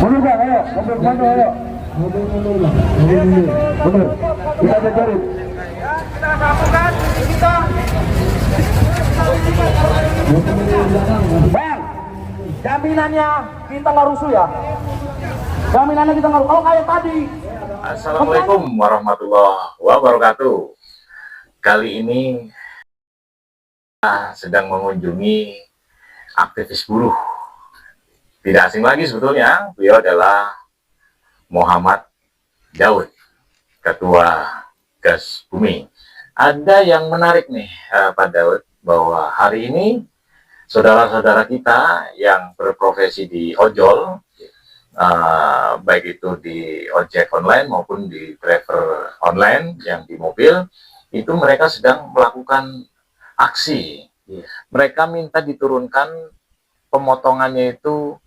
Mundur Bang, ayo, mundur, ayo. Mundur. Kita jajarin. Kita sambungkan, kita. Bang, jaminannya kita nggak rusuh ya. Jaminannya kita nggak rusuh. Kalau kayak tadi. Assalamualaikum warahmatullahi wabarakatuh. Kali ini kita sedang mengunjungi aktivis buruh. Tidak asing lagi sebetulnya, beliau adalah Muhammad Daud, Ketua Gas Bumi. Ada yang menarik nih Pak Daud, bahwa hari ini saudara-saudara kita yang berprofesi di ojol, baik itu di ojek online maupun di driver online yang di mobil, itu mereka sedang melakukan aksi. Mereka minta diturunkan pemotongannya itu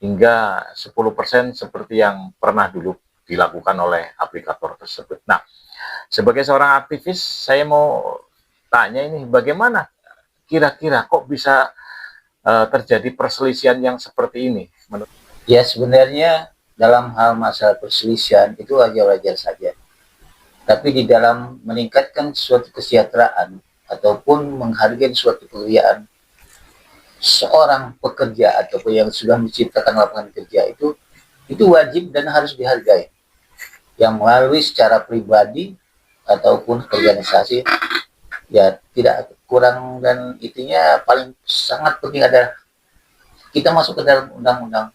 hingga 10% seperti yang pernah dulu dilakukan oleh aplikator tersebut. Nah, sebagai seorang aktivis, saya mau tanya ini, bagaimana kira-kira kok bisa terjadi perselisihan yang seperti ini? Ya, sebenarnya dalam hal masalah perselisihan itu wajar-wajar saja. Tapi di dalam meningkatkan suatu kesejahteraan ataupun menghargai suatu pekerjaan, seorang pekerja ataupun yang sudah menciptakan lapangan kerja itu wajib dan harus dihargai. Yang melalui secara pribadi ataupun organisasi, ya tidak kurang, dan intinya paling sangat penting adalah kita masuk ke dalam undang-undang,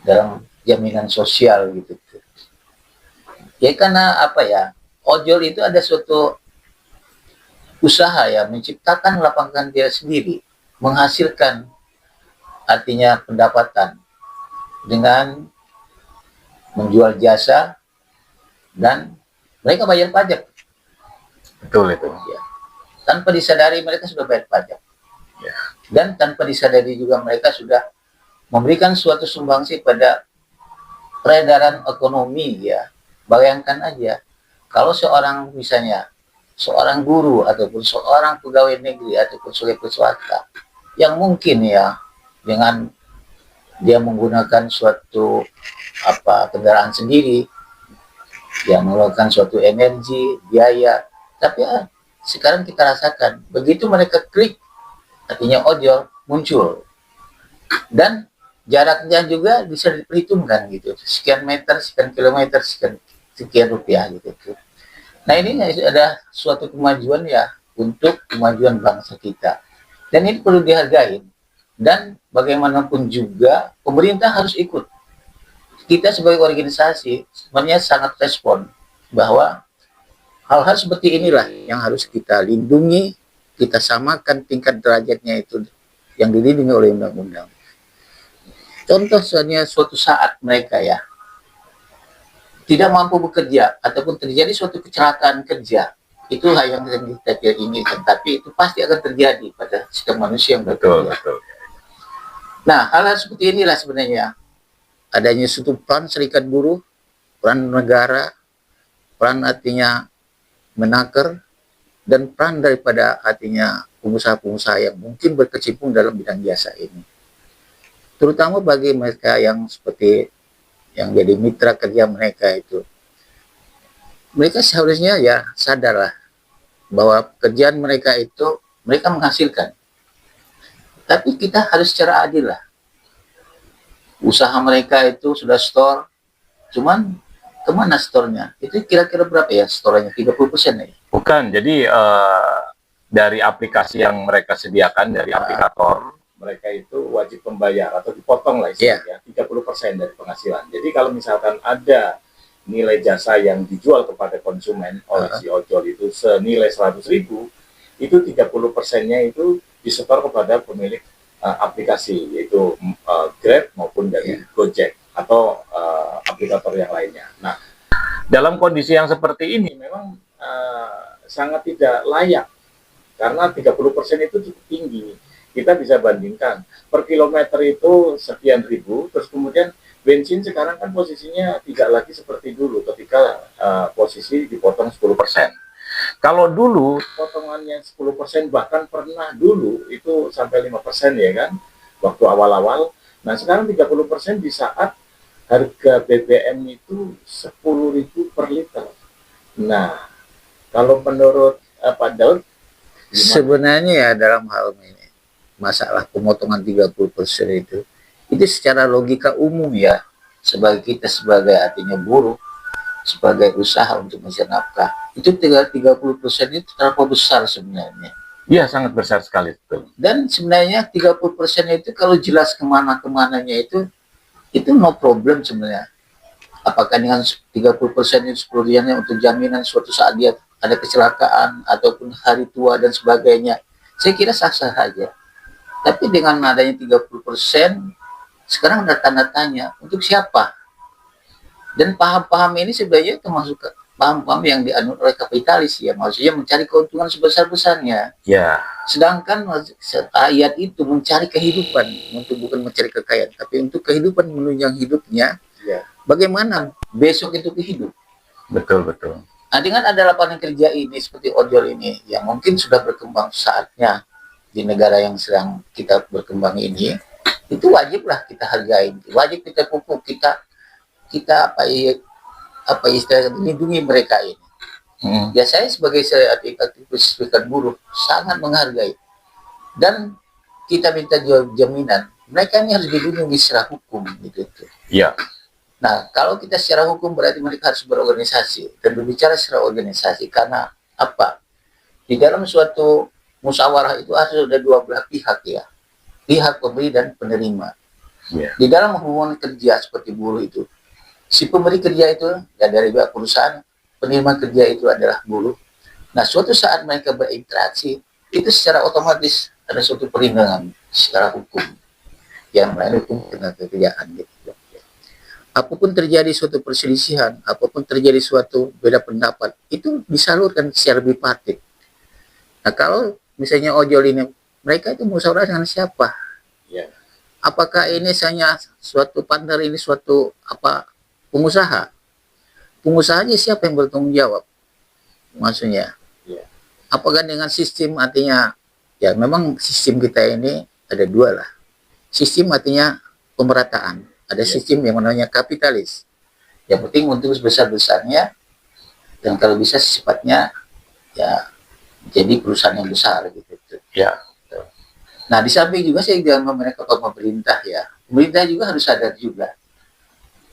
dalam jaminan sosial gitu. Ya karena apa ya, ojol itu ada suatu usaha ya, menciptakan lapangan kerja sendiri, menghasilkan artinya pendapatan dengan menjual jasa, dan mereka bayar pajak. Betul itu. Ya. Tanpa disadari mereka sudah bayar pajak. Ya. Dan tanpa disadari juga mereka sudah memberikan suatu sumbangsi pada peredaran ekonomi ya. Bayangkan aja, kalau seorang misalnya seorang guru ataupun seorang pegawai negeri ataupun sebagai peserta yang mungkin ya dengan dia menggunakan suatu kendaraan sendiri, yang mengeluarkan suatu energi, biaya, tapi sekarang kita rasakan begitu mereka klik, artinya ojol muncul, dan jaraknya juga bisa diperhitungkan gitu, sekian meter, sekian kilometer, sekian rupiah gitu. Nah ini ada suatu kemajuan ya untuk kemajuan bangsa kita, dan ini perlu dihargai. Dan bagaimanapun juga pemerintah harus ikut. Kita sebagai organisasi sebenarnya sangat respon bahwa hal-hal seperti inilah yang harus kita lindungi, kita samakan tingkat derajatnya itu yang dilindungi oleh undang-undang. Contoh misalnya suatu saat mereka ya tidak mampu bekerja ataupun terjadi suatu kecelakaan kerja, itulah yang kita tidak inginkan, tapi itu pasti akan terjadi pada setiap manusia yang bekerja. Betul. Nah, hal-hal seperti inilah sebenarnya adanya suatu peran serikat buruh, peran negara, peran artinya menaker, dan peran daripada artinya pengusaha-pengusaha yang mungkin berkecimpung dalam bidang jasa ini. Terutama bagi mereka yang seperti yang jadi mitra kerja mereka itu. Mereka seharusnya ya sadarlah bahwa pekerjaan mereka itu mereka menghasilkan. Tapi kita harus secara adil lah. Usaha mereka itu sudah store, cuman kemana store-nya? Itu kira-kira berapa ya store-nya? 30% ya? Bukan, jadi dari aplikasi yang mereka sediakan, dari aplikator, mereka itu wajib membayar atau dipotong lah istilahnya, 30% dari penghasilan. Jadi kalau misalkan ada nilai jasa yang dijual kepada konsumen oleh si ojol itu senilai 100.000, itu 30%-nya itu disetor kepada pemilik aplikasi, yaitu Grab maupun dari Gojek atau aplikator yang lainnya. Nah, dalam kondisi yang seperti ini memang sangat tidak layak, karena 30% itu cukup tinggi. Kita bisa bandingkan per kilometer itu sekian ribu, terus kemudian bensin sekarang kan posisinya tidak lagi seperti dulu ketika posisi dipotong 10%. Kalau dulu potongannya 10%, bahkan pernah dulu itu sampai 5% ya kan, waktu awal-awal. Nah sekarang 30% di saat harga BBM itu 10.000 per liter. Nah, kalau menurut Pak Daud, gimana? Sebenarnya ya dalam hal ini masalah pemotongan 30% itu secara logika umum ya, sebagai kita sebagai artinya buruh, sebagai usaha untuk mencari nafkah, itu 30% itu terlalu besar sebenarnya. Iya, sangat besar sekali betul. Dan sebenarnya 30% itu kalau jelas kemana-kemananya itu no problem sebenarnya. Apakah dengan 30% itu 10 untuk jaminan suatu saat dia ada kecelakaan ataupun hari tua dan sebagainya, saya kira sah-sah saja. Tapi dengan adanya 30%, sekarang ada tanda tanya untuk siapa? Dan paham-paham ini sebenarnya termasuk paham-paham yang dianut oleh kapitalis ya, maksudnya mencari keuntungan sebesar-besarnya. Ya, Sedangkan ayat itu mencari kehidupan, untuk bukan mencari kekayaan, tapi untuk kehidupan menunjang hidupnya. ya, Bagaimana besok itu hidup? betul. Nah, dengan ada lapangan kerja ini seperti ojol ini, yang mungkin sudah berkembang saatnya di negara yang sedang kita berkembang ini, itu wajiblah kita hargai, wajib kita pupuk, kita apa istilahnya, melindungi mereka ini. Ya, saya sebagai aktivis serikat buruh sangat menghargai, dan kita minta jaminan mereka ini harus dilindungi secara hukum gitu. Ya, Nah, kalau kita secara hukum berarti mereka harus berorganisasi dan berbicara secara organisasi, karena apa? Di dalam suatu musyawarah itu harus ada dua belah pihak ya, pihak pemberi dan penerima. ya, Di dalam hubungan kerja seperti buruh itu, si pemberi kerja itu ya dari pihak perusahaan, penerima kerja itu adalah buruh. Nah, suatu saat mereka berinteraksi, itu secara otomatis ada suatu perlindungan secara hukum yang melalui hukum tenaga kerjaan gitu. Apapun terjadi suatu perselisihan, apapun terjadi suatu beda pendapat, itu disalurkan secara bipartit. Nah, kalau misalnya ojol ini, mereka itu musyawarah dengan siapa? ya, Apakah ini hanya suatu partner, ini suatu pengusaha? Pengusahanya siapa yang bertanggung jawab? Maksudnya, ya, apakah dengan sistem, artinya ya memang sistem kita ini ada dua lah. Sistem artinya pemerataan, ada sistem yang namanya kapitalis. Yang penting untuk sebesar-besarnya, dan kalau bisa sifatnya ya jadi perusahaan yang besar gitu. ya, Nah, di samping juga saya bilang mereka pemerintah ya, pemerintah juga harus sadar juga.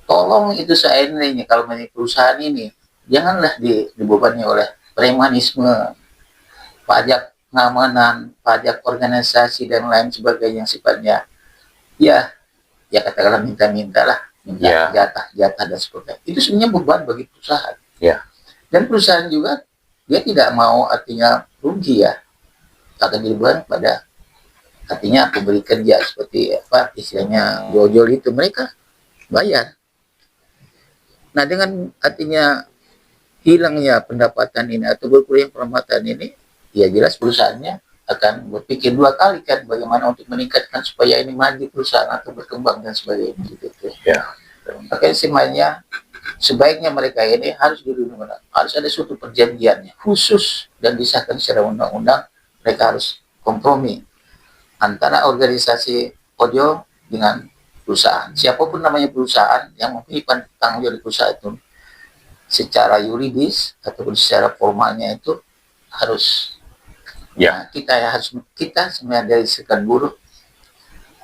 Tolong itu seandainya kalau perusahaan ini janganlah dibebani oleh premanisme, pajak pengamanan, pajak organisasi dan lain sebagainya yang sifatnya ya katakanlah minta-minta lah, minta jatah dan sebagainya. Itu sebenarnya beban bagi perusahaan. ya, Dan perusahaan juga dia tidak mau artinya rugi ya, akan dibeban pada artinya pemberi kerja seperti apa istilahnya ojol itu, mereka bayar. Nah, dengan artinya hilangnya pendapatan ini atau berkurangnya pendapatan ini, ya jelas perusahaannya akan berpikir dua kali kan bagaimana untuk meningkatkan supaya ini maju perusahaan atau berkembang dan sebagainya gitu. ya, Makanya sebaiknya mereka ini harus dilindungi, harus ada suatu perjanjiannya khusus dan disahkan secara undang-undang. Mereka harus kompromi antara organisasi ojol dengan perusahaan, siapapun namanya perusahaan yang memiliki tanggung jawab perusahaan itu secara yuridis ataupun secara formalnya itu harus ya, kita sebenarnya dari serikat buruh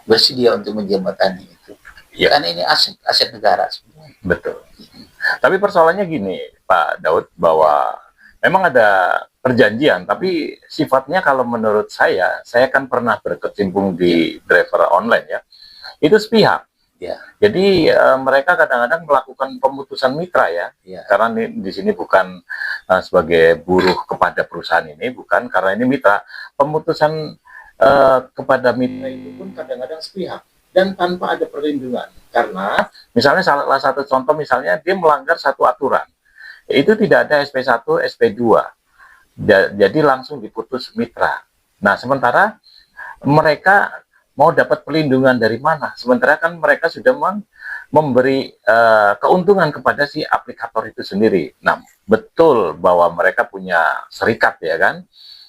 bersedia untuk menjembatani itu. ya, Karena ini aset negara sebenarnya. betul. Tapi persoalannya gini, Pak Daud, bahwa memang ada perjanjian, tapi sifatnya kalau menurut saya kan pernah berkecimpung di driver online ya, itu sepihak. Ya, Jadi mereka kadang-kadang melakukan pemutusan mitra ya, ya, karena di sini bukan sebagai buruh kepada perusahaan ini, bukan, karena ini mitra. Pemutusan kepada mitra itu pun kadang-kadang sepihak dan tanpa ada perlindungan. Karena misalnya salah satu contoh misalnya dia melanggar satu aturan, itu tidak ada SP1, SP2, jadi langsung diputus mitra. Nah, sementara mereka mau dapat perlindungan dari mana? Sementara kan mereka sudah memberi keuntungan kepada si aplikator itu sendiri. Nah, betul bahwa mereka punya serikat ya kan,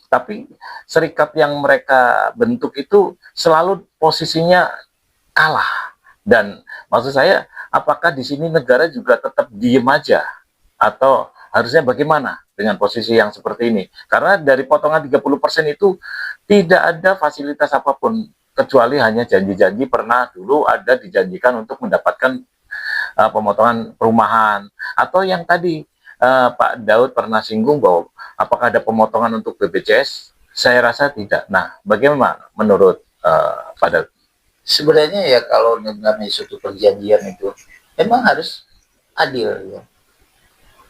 tapi serikat yang mereka bentuk itu selalu posisinya kalah Dan maksud saya, apakah di sini negara juga tetap diem aja? Atau harusnya bagaimana dengan posisi yang seperti ini? Karena dari potongan 30% itu tidak ada fasilitas apapun, kecuali hanya janji-janji pernah dulu ada dijanjikan untuk mendapatkan pemotongan perumahan. Atau yang tadi Pak Daud pernah singgung bahwa apakah ada pemotongan untuk BPJS? Saya rasa tidak. Nah, bagaimana menurut Pak Daud? Sebenarnya ya kalau namanya suatu perjanjian itu memang harus adil ya.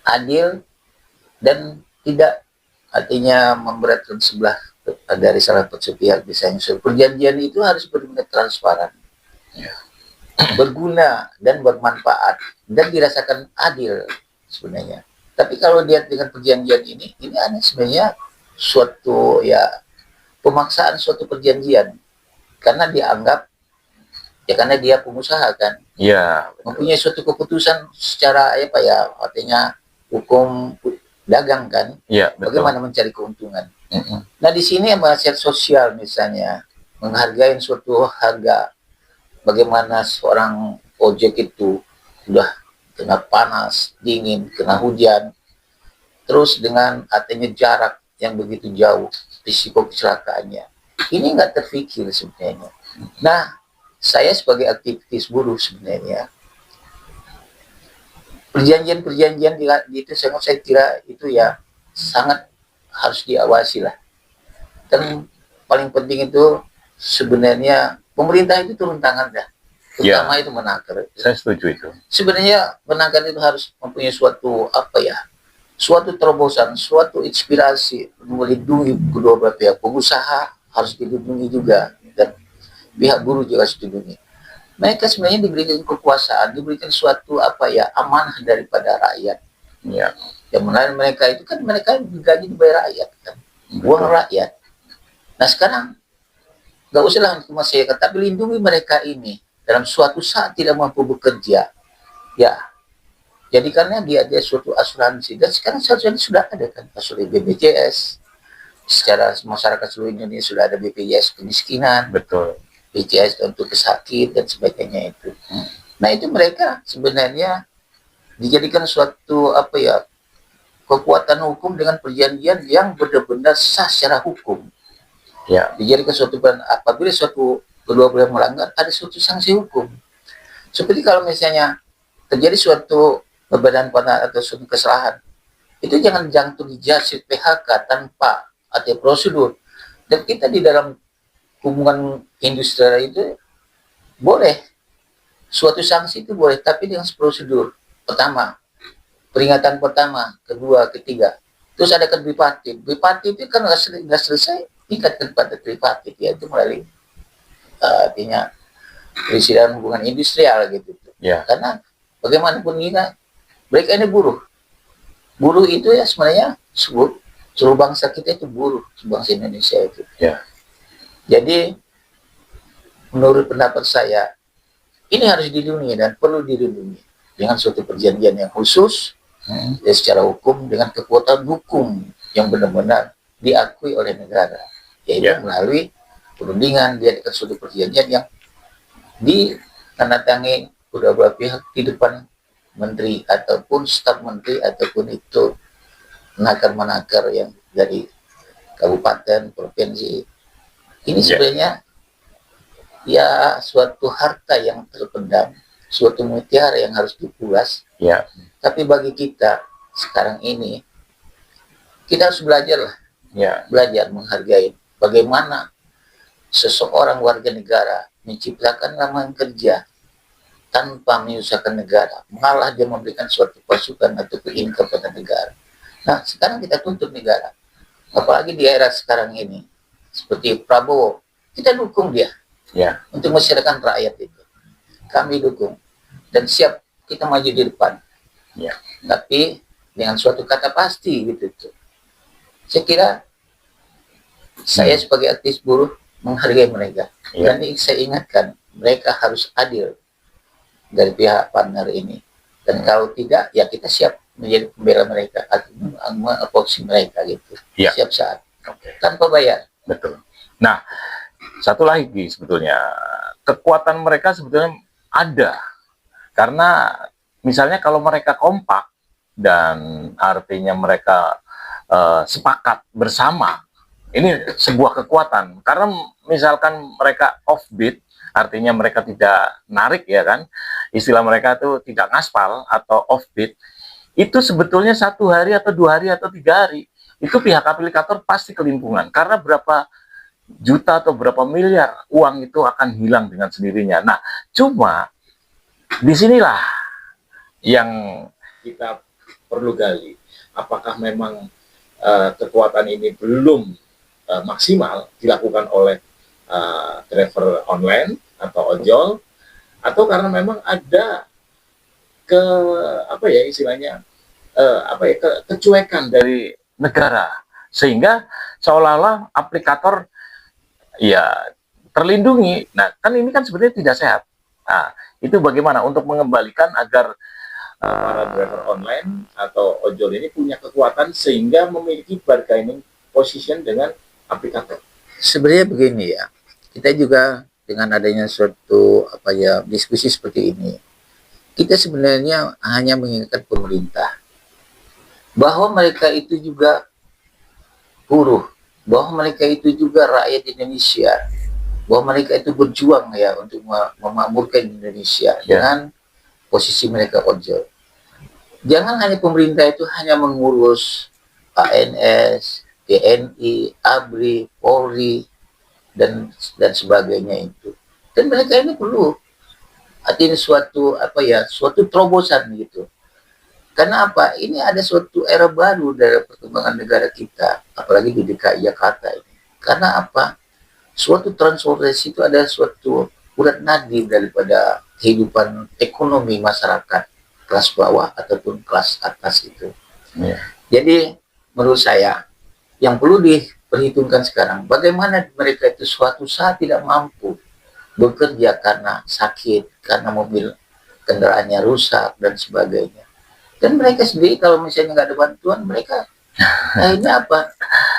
Adil dan tidak artinya memberatkan sebelah dari salah satu pihak. Misalnya suatu perjanjian itu harus benar-benar transparan, Ya. berguna dan bermanfaat dan dirasakan adil sebenarnya. Tapi kalau lihat dengan perjanjian ini aneh sebenarnya suatu ya pemaksaan suatu perjanjian karena dianggap ya karena dia pengusaha kan Ya, mempunyai suatu keputusan secara apa ya artinya hukum dagang kan ya, betul. bagaimana mencari keuntungan. Nah di sini masyarakat sosial misalnya menghargai suatu harga, bagaimana seorang ojek itu sudah kena panas dingin, kena hujan, terus dengan artinya jarak yang begitu jauh, risiko kecelakaannya ini nggak terpikir sebenarnya. Nah saya sebagai aktivis buruh sebenarnya perjanjian-perjanjian itu saya kira itu ya sangat harus diawasi lah. Dan paling penting itu sebenarnya pemerintah itu turun tangan dah. Terutama itu menakar. Saya setuju itu. Sebenarnya menakar itu harus mempunyai suatu apa ya, suatu terobosan, suatu inspirasi melindungi kedua belah pihak. Pengusaha harus dilindungi juga dan pihak buruh juga harus dilindungi. Mereka sebenarnya diberikan kekuasaan, diberikan suatu apa ya amanah daripada rakyat. Ya. Yang menarik mereka itu kan mereka digaji dibayar rakyat kan, uang rakyat. Nah sekarang nggak usahlah ke masyarakat, tapi lindungi mereka ini dalam suatu saat tidak mampu bekerja, ya jadikannya dia suatu asuransi. Dan sekarang seharusnya sudah ada kan asuransi BPJS, secara masyarakat seluruh Indonesia sudah ada BPJS kemiskinan, Betul. BPJS untuk kesakit dan sebagainya itu. Nah itu mereka sebenarnya dijadikan suatu apa ya kekuatan hukum dengan perjanjian yang benar-benar sah secara hukum. Ya. Dijadikan suatu apabila suatu kedua belah melanggar ada suatu sanksi hukum. Seperti kalau misalnya terjadi suatu perbedaan pandangan atau suatu kesalahan, itu jangan jatuh di jasi PHK tanpa ada prosedur. Dan kita di dalam hubungan industrial itu boleh suatu sanksi itu boleh, tapi dengan prosedur. Pertama, peringatan pertama, kedua, ketiga. Terus ada kan bipartit. Bipartit itu kan nggak selesai, tingkatkan pada tripartit, yaitu melalui artinya presiden hubungan industrial gitu. Ya. Karena bagaimanapun kita, mereka ini buruh. Buruh itu ya sebenarnya seluruh bangsa kita itu buruh, bangsa Indonesia itu. Ya. Jadi menurut pendapat saya ini harus dilindungi dan perlu dilindungi dengan suatu perjanjian yang khusus ya, secara hukum dengan kekuatan hukum yang benar-benar diakui oleh negara, yaitu melalui perundingan dia dengan suatu perjanjian yang ditandatangani kedua belah pihak di depan menteri ataupun staf menteri ataupun itu menakar-menakar yang dari kabupaten, provinsi. Ini sebenarnya ya suatu harta yang terpendam, suatu mutiara yang harus dipuas. Ya. Tapi bagi kita sekarang ini, kita harus belajar lah. Ya. Belajar menghargai bagaimana seseorang warga negara menciptakan lapangan kerja tanpa menyusahkan negara, malah dia memberikan suatu pasukan atau income kepada negara. Nah, sekarang kita tuntut negara, apalagi di era sekarang ini, seperti Prabowo, kita dukung dia untuk masyarakat rakyat itu. Kami dukung dan siap kita maju di depan. Tapi dengan suatu kata pasti gitu. Saya kira saya sebagai aktivis buruh menghargai mereka. Dan saya ingatkan mereka harus adil dari pihak partner ini. Dan kalau tidak, ya kita siap menjadi pembela mereka atau mengapoksi mereka gitu. Siap saat tanpa bayar. Betul. Nah, satu lagi sebetulnya kekuatan mereka sebetulnya ada. Karena misalnya kalau mereka kompak dan artinya mereka sepakat bersama, ini sebuah kekuatan. Karena misalkan mereka offbeat, artinya mereka tidak narik, ya kan, istilah mereka itu tidak ngaspal atau offbeat, itu sebetulnya 1 hari atau 2 hari atau 3 hari itu pihak aplikator pasti kelimpungan, karena berapa juta atau berapa miliar uang itu akan hilang dengan sendirinya. Nah, cuma disinilah yang kita perlu gali, apakah memang kekuatan ini belum maksimal dilakukan oleh driver online atau ojol, atau karena memang ada istilahnya kecuekan dari negara, sehingga seolah-olah aplikator ya terlindungi. Nah, kan ini kan sebenarnya tidak sehat. Nah, itu bagaimana untuk mengembalikan agar para driver online atau ojol ini punya kekuatan sehingga memiliki bargaining position dengan aplikator. Sebenarnya begini ya, kita juga dengan adanya suatu diskusi seperti ini, kita sebenarnya hanya mengingatkan pemerintah bahwa mereka itu juga buruh, bahwa mereka itu juga rakyat Indonesia, bahwa mereka itu berjuang ya untuk memakmurkan Indonesia dengan posisi mereka ojol. Jangan hanya pemerintah itu hanya mengurus ANS, TNI, ABRI, Polri, dan sebagainya itu. Dan mereka ini perlu artinya suatu terobosan gitu. Karena apa? Ini ada suatu era baru dari perkembangan negara kita, apalagi di DKI Jakarta ini. Karena apa? Suatu transformasi itu ada suatu urat nadi daripada kehidupan ekonomi masyarakat kelas bawah ataupun kelas atas itu. Jadi menurut saya yang perlu diperhitungkan sekarang, bagaimana mereka itu suatu saat tidak mampu bekerja karena sakit, karena mobil kendaraannya rusak dan sebagainya. Dan mereka sendiri kalau misalnya nggak ada bantuan, mereka akhirnya apa?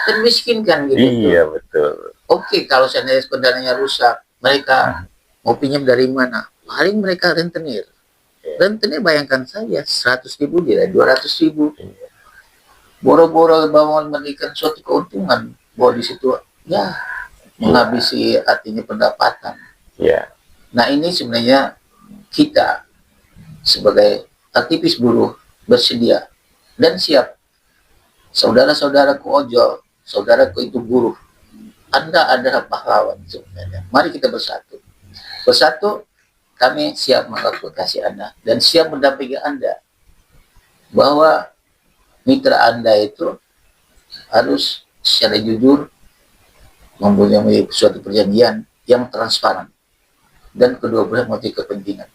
Termiskinkan gitu. Iya, betul. Oke, kalau seandainya kendaraannya rusak, mereka mau pinjam dari mana? Paling mereka rentenir. Rentenir bayangkan saja 100.000 dia 200.000. Boro-boro bahwa memberikan suatu keuntungan bahwa di situ ya menghabisi artinya pendapatan. Nah, ini sebenarnya kita sebagai aktivis buruh bersedia dan siap. Saudara-saudaraku ojol, saudaraku itu buruh, Anda adalah pahlawan sebenarnya. Mari kita bersatu. Bersatu, kami siap mengadvokasi Anda dan siap mendampingi Anda bahwa mitra Anda itu harus secara jujur mempunyai suatu perjanjian yang transparan dan kedua belah memiliki kepentingan.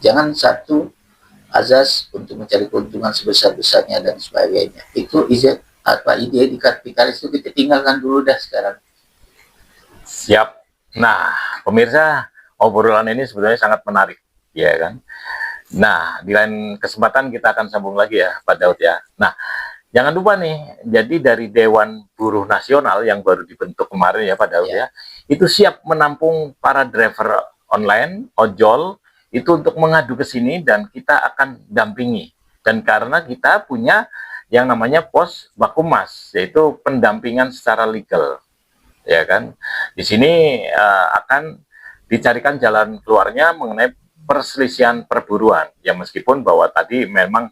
Jangan satu azas untuk mencari keuntungan sebesar-besarnya dan sebagainya. Itu ide di kapitalis itu kita tinggalkan dulu dah sekarang. Siap. Nah, pemirsa, obrolan ini sebenarnya sangat menarik, ya kan? Nah, di lain kesempatan kita akan sambung lagi ya, Pak Daud ya. Nah, jangan lupa nih, jadi dari Dewan Buruh Nasional yang baru dibentuk kemarin ya Pak Daud ya, itu siap menampung para driver online, ojol, itu untuk mengadu ke sini dan kita akan dampingi. Dan karena kita punya yang namanya pos Bakumas, yaitu pendampingan secara legal, ya kan? Di sini akan dicarikan jalan keluarnya mengenai perselisihan perburuan. Ya meskipun bahwa tadi memang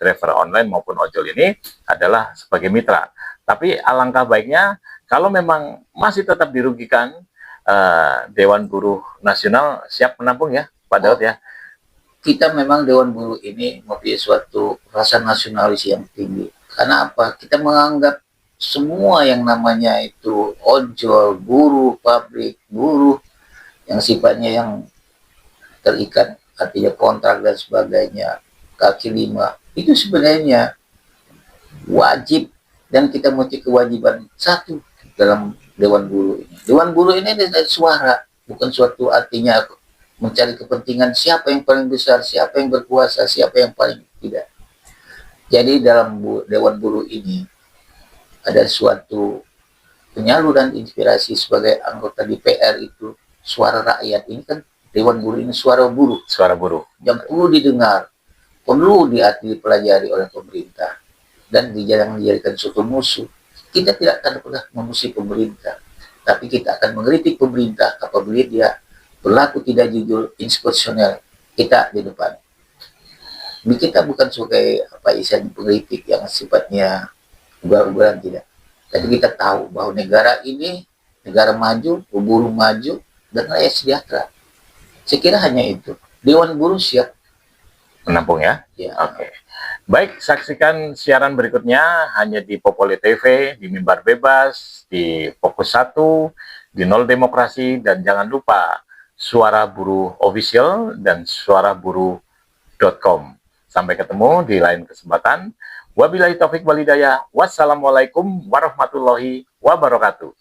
driver online maupun ojol ini adalah sebagai mitra. Tapi alangkah baiknya kalau memang masih tetap dirugikan, Dewan Buruh Nasional siap menampung ya, Pak Daud ya. Kita memang Dewan Buruh ini mempunyai suatu rasa nasionalis yang tinggi. Karena apa? Kita menganggap semua yang namanya itu ojol, buruh, pabrik, buruh, yang sifatnya yang terikat, artinya kontrak dan sebagainya, kaki lima, itu sebenarnya wajib dan kita memiliki kewajiban satu dalam Dewan Buruh ini. Dewan Buruh ini adalah suara, bukan suatu artinya mencari kepentingan siapa yang paling besar, siapa yang berkuasa, siapa yang paling tidak. Jadi dalam Dewan Buruh ini ada suatu penyaluran inspirasi sebagai anggota DPR itu, suara rakyat ini kan Dewan Buruh ini suara buruh Suara buruh. yang perlu didengar, perlu dipelajari oleh pemerintah, dan jangan dijadikan suatu musuh. Kita tidak akan pernah memusuhi pemerintah, tapi kita akan mengkritik pemerintah apabila dia berlaku tidak jujur, inkonstitusional kita di depan. Kita bukan sebagai pengkritik yang sifatnya ugal-ugalan, tidak. Tapi kita tahu bahwa negara ini negara maju, buruh maju, dan rakyat sejahtera. Saya kira hanya itu. Dewan Buruh siap Menampung ya. ya. Oke. Baik, saksikan siaran berikutnya hanya di Populi TV, di Mimbar Bebas, di Fokus 1, di Nol Demokrasi, dan jangan lupa Suara Buruh Official dan suaraburuh.com. Sampai ketemu di lain kesempatan. Wabillahi taufik walhidayah. Wassalamualaikum warahmatullahi wabarakatuh.